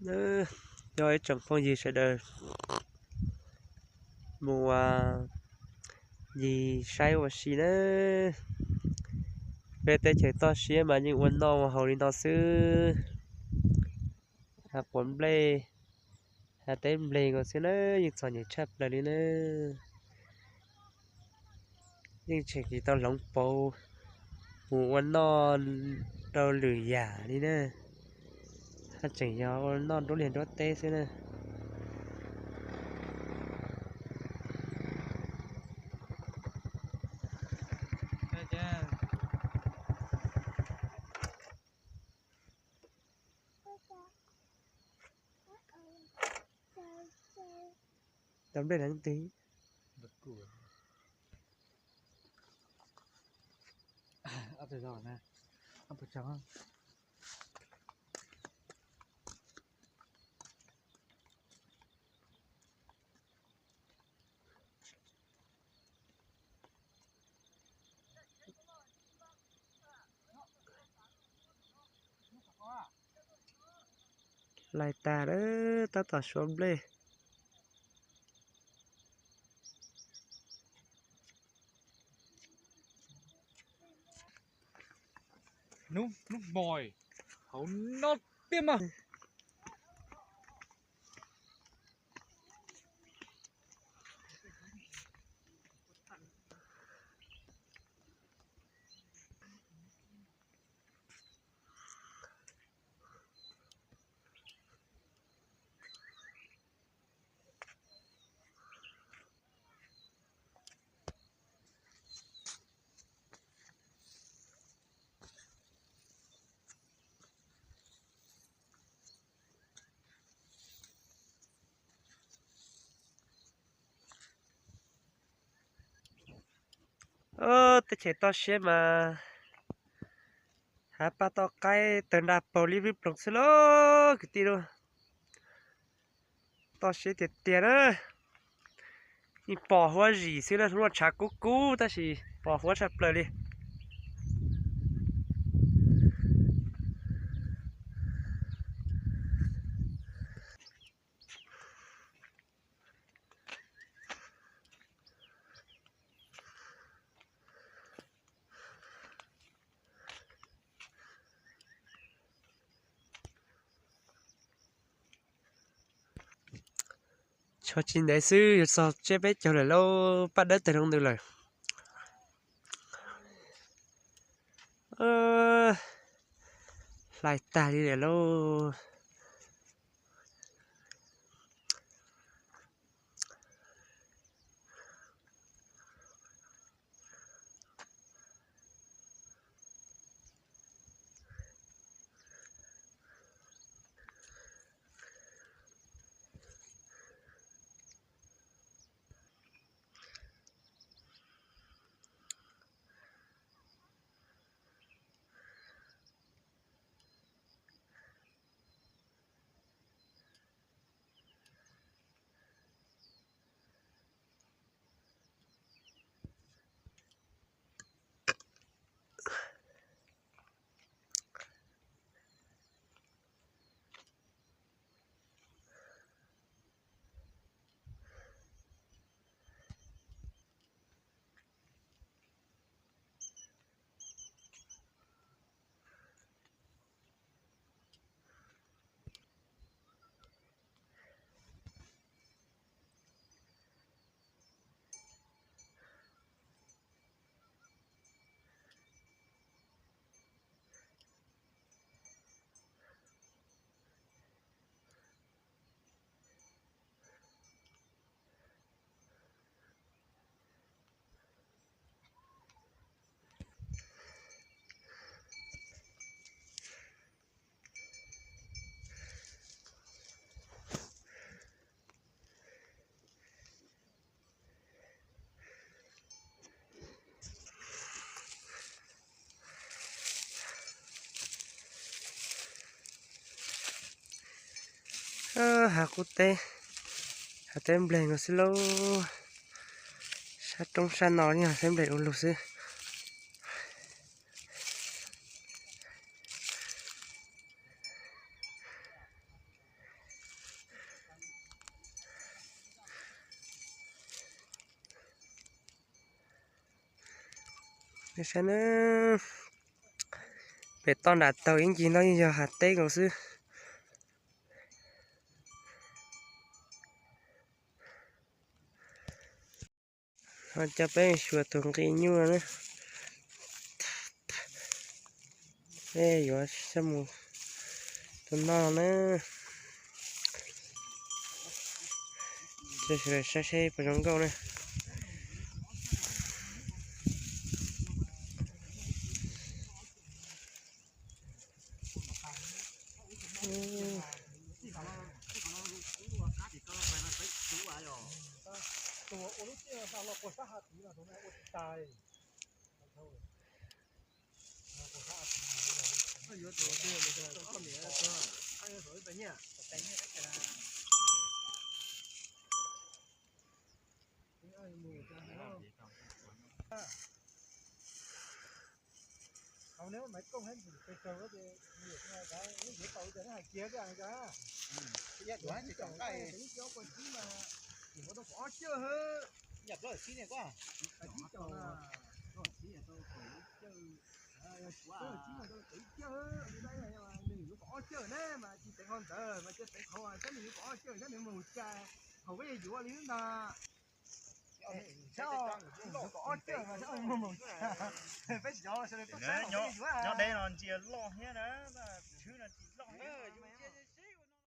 nữa rồi chẳng phong gì sẽ đời mùa gì sai và xí nữa về tới chơi to xí mà những quần nó hầu đi nó xứ hạt quần ble hạt tên ble còn xí nữa những trò nhảy chắp lại đi nữa những chuyện gì tao lóng bầu mùa quần nó đâu lười giả đi nữa hạt chảy nhau nó đốt liền đốt tê xí nữa đắm đây là những tí ấp rồi rồi nè ấp rồi trắng lại ta đó ta tỏ xuống ble núp núp bòi hấu nó tiêm à ta chạy to xe mà hả ba to cái tên đạp bầu li vip lồng xí lô cái tí đâu to xe tiền tiền á你保护gì xí là nó chả cú cú ta chỉ bảo hộ chặt lời đi cho chín đại sư sao chế bé cho lại lâu bắt đất từ không được rồi ờ, lại ta đi để lâu hà cú tê hà tem bèn rồi xí lâu sát trong san nó nha tem bèn ôn lục xí để xem nữa về ton đã tàu những gì nó như giờ hạt tê cầu sư họ cho bé chuột tuần kỳ như nữa ê giờ xem một tuần nào nữa sẽ vào trong câu này Không nếu mấy công hết thì cây trâu thì nhiều cái dễ cầu cho nó hay kia cái này cả. Cái giá thì còn cái tính cho con chí mà thì nó đâu có chưa hả? Nhập rồi chí này quá. Cái chí cho là rồi chí này tôi cũng chơi. Wow. Chí này tôi tự chơi. Đi đây này mà mình cũng có chơi nè mà chỉ phải con tờ mà chơi phải thôi cái mình cũng có chơi cái mình mù cha. Hầu cái gì dụ lý ta. Sao có chơi mà sao mù mù. Phải gió sẽ có sao. Nó đây nó chia lo hết đó. Thứ là lo hết.